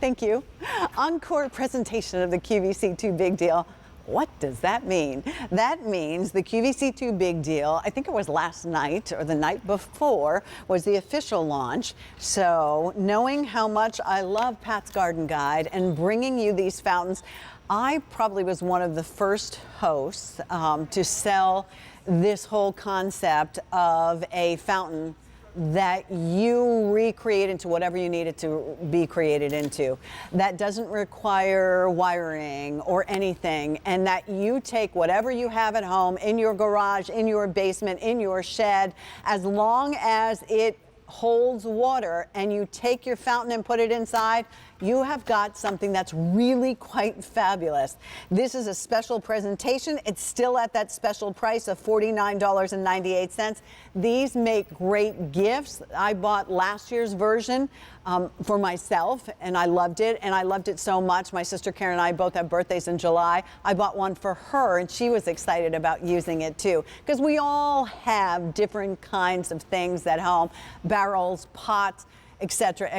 Thank you. Encore presentation of the QVC2 Big Deal. What does that mean? That means the QVC2 Big Deal, I think it was last night or the night before, was the official launch. So knowing how much I love Pat's Garden Guide and bringing you these fountains, I probably was one of the first hosts to sell this whole concept of a fountain that you recreate into whatever you need it to be created into. That doesn't require wiring or anything, and that you take whatever you have at home, in your garage, in your basement, in your shed, as long as it holds water, and you take your fountain and put it inside, you have got something that's really quite fabulous. This is a special presentation. It's still at that special price of $49.98. These make great gifts. I bought last year's version for myself, and I loved it, and I loved it so much. My sister Karen and I both have birthdays in July. I bought one for her, and she was excited about using it too, because we all have different kinds of things at home, barrels, pots, etc.,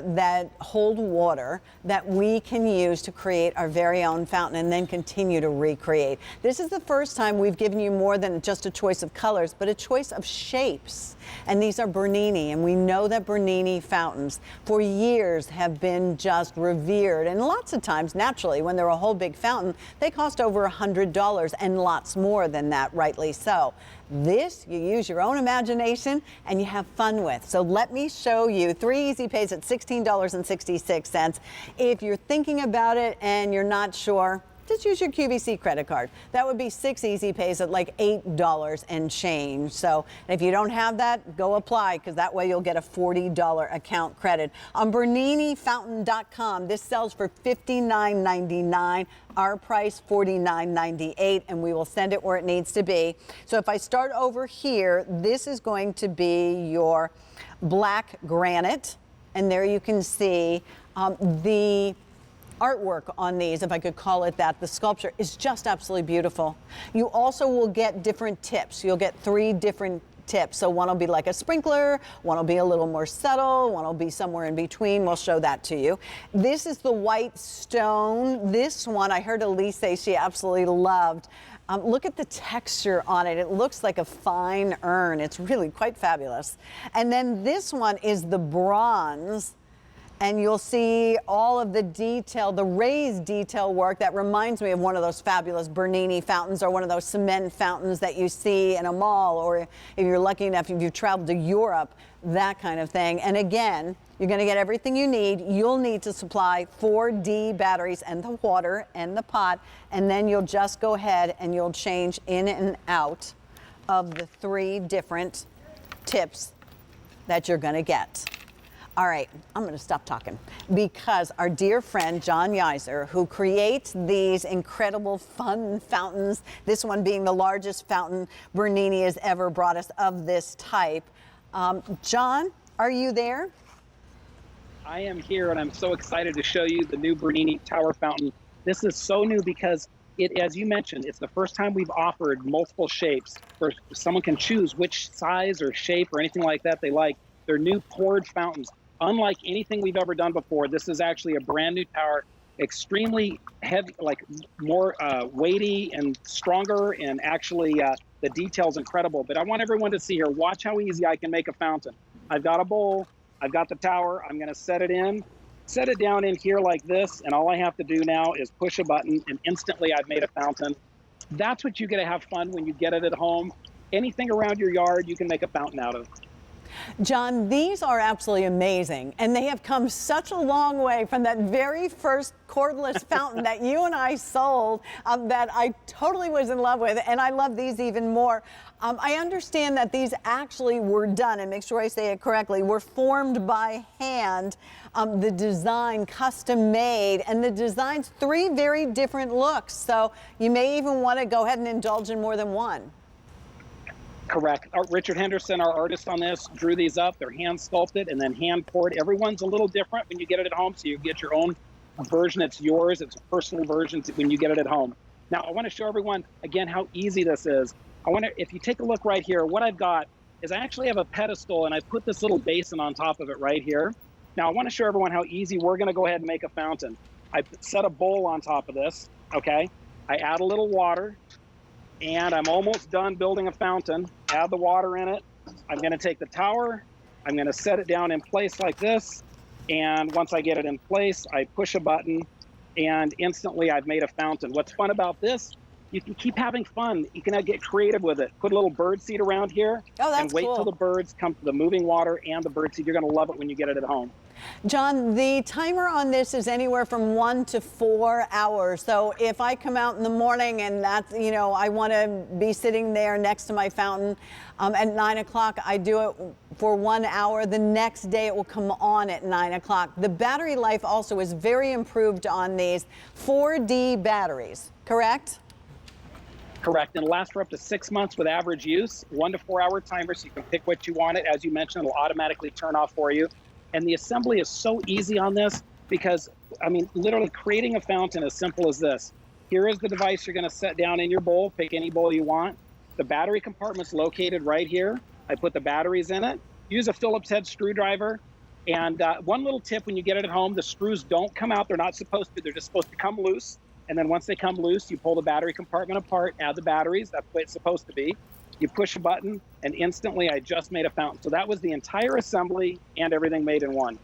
that hold water that we can use to create our very own fountain and then continue to recreate. This is the first time we've given you more than just a choice of colors, but a choice of shapes. And these are Bernini, and we know that Bernini fountains for years have been just revered. And lots of times, naturally, when they're a whole big fountain, they cost over $100 and lots more than that, rightly so. This, you use your own imagination and you have fun with. So let me show you 3 easy pays at $16.66. If you're thinking about it and you're not sure, just use your QVC credit card. That would be 6 easy pays at like $8 and change. So if you don't have that, go apply, because that way you'll get a $40 account credit. On BerniniFountain.com, this sells for $59.99. Our price $49.98, and we will send it where it needs to be. So if I start over here, this is going to be your black granite, and there you can see the artwork on these, if I could call it that. The sculpture is just absolutely beautiful. You also will get different tips. You'll get 3 different tips. So one will be like a sprinkler, one will be a little more subtle, one will be somewhere in between. We'll show that to you. This is the white stone. This one, I heard Elise say she absolutely loved. Look at the texture on it. It looks like a fine urn. It's really quite fabulous. And then this one is the bronze. And you'll see all of the detail, the raised detail work that reminds me of one of those fabulous Bernini fountains, or one of those cement fountains that you see in a mall, or if you're lucky enough, if you've traveled to Europe, that kind of thing. And again, you're going to get everything you need. You'll need to supply 4D batteries and the water and the pot, and then you'll just go ahead and you'll change in and out of the 3 different tips that you're going to get. All right, I'm going to stop talking, because our dear friend John Yeiser, who creates these incredible fun fountains, this one being the largest fountain Bernini has ever brought us of this type. John, are you there? I am here, and I'm so excited to show you the new Bernini Tower Fountain. This is so new because it, as you mentioned, it's the first time we've offered multiple shapes where someone can choose which size or shape or anything like that they like. They're new poured fountains. Unlike anything we've ever done before, this is actually a brand new tower, extremely heavy, like more weighty and stronger, and actually the detail's incredible. But I want everyone to see here, watch how easy I can make a fountain. I've got a bowl, I've got the tower, I'm gonna set it down in here like this, and all I have to do now is push a button, and instantly I've made a fountain. That's what you get to have fun when you get it at home. Anything around your yard, you can make a fountain out of. John, these are absolutely amazing, and they have come such a long way from that very first cordless fountain that you and I sold, that I totally was in love with, and I love these even more. I understand that these actually were done, and make sure I say it correctly, were formed by hand, the design custom made, and the design's 3 very different looks, so you may even want to go ahead and indulge in more than one. Correct. Richard Henderson, our artist on this, drew these up. They're hand sculpted and then hand poured. Everyone's a little different when you get it at home, so you get your own version. It's yours. It's a personal version when you get it at home. Now, I want to show everyone again how easy this is. If you take a look right here, what I've got is I actually have a pedestal, and I put this little basin on top of it right here. Now I want to show everyone how easy we're going to go ahead and make a fountain. I set a bowl on top of this, okay? I add a little water, and I'm almost done building a fountain. Add the water in it. I'm going to take the tower, I'm going to set it down in place like this, and once I get it in place, I push a button, and instantly I've made a fountain. What's fun about this, you can keep having fun. You can get creative with it. Put a little bird seed around here, and wait till the birds come to the moving water and the bird seed. You're going to love it when you get it at home. John, the timer on this is anywhere from 1 to 4 hours. So if I come out in the morning and that's, you know, I want to be sitting there next to my fountain at 9 o'clock, I do it for 1 hour. The next day it will come on at 9 o'clock. The battery life also is very improved on these 4D batteries, correct? Correct, and it'll last for up to 6 months with average use. 1 to 4 hour timer, so you can pick what you want it. As you mentioned, it'll automatically turn off for you. And the assembly is so easy on this because, I mean, literally creating a fountain as simple as this. Here is the device you're going to set down in your bowl. Pick any bowl you want. The battery compartment's located right here. I put the batteries in it. Use a Phillips head screwdriver. And one little tip when you get it at home, the screws don't come out. They're not supposed to. They're just supposed to come loose. And then once they come loose, you pull the battery compartment apart, add the batteries. That's the way it's supposed to be. You push a button, and instantly I just made a fountain. So that was the entire assembly and everything made in one.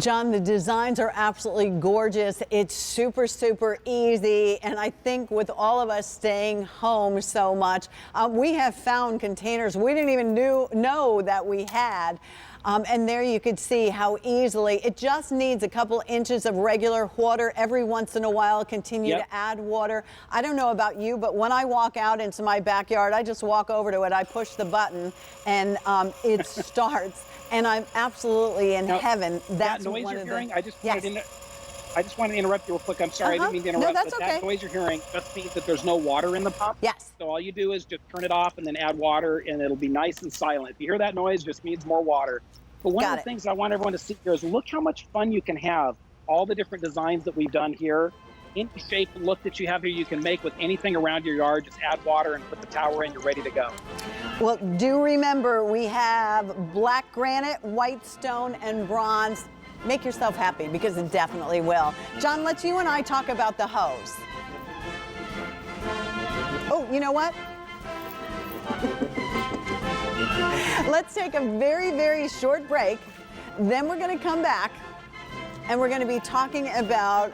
John, the designs are absolutely gorgeous. It's super, super easy. And I think with all of us staying home so much, we have found containers we didn't even know that we had. And there you could see how easily, it just needs a couple inches of regular water every once in a while. Continue to add water. I don't know about you, but when I walk out into my backyard, I just walk over to it, I push the button, and it starts. And I'm absolutely in heaven. That's that noise one you're of hearing, the, I just wanted to interrupt you real quick. I'm sorry, I didn't mean to interrupt. No, that's but okay. That noise you're hearing just means that there's no water in the pump. Yes. So all you do is just turn it off and then add water, and it'll be nice and silent. If you hear that noise, it just means more water. But one of the things I want everyone to see here is look how much fun you can have. All the different designs that we've done here. Any shape and look that you have here, you can make with anything around your yard. Just add water and put the tower in, you're ready to go. Well, do remember we have black granite, white stone, and bronze. Make yourself happy because it definitely will. John, let's you and I talk about the hose. Oh, you know what? Let's take a very, very short break. Then we're going to come back and we're going to be talking about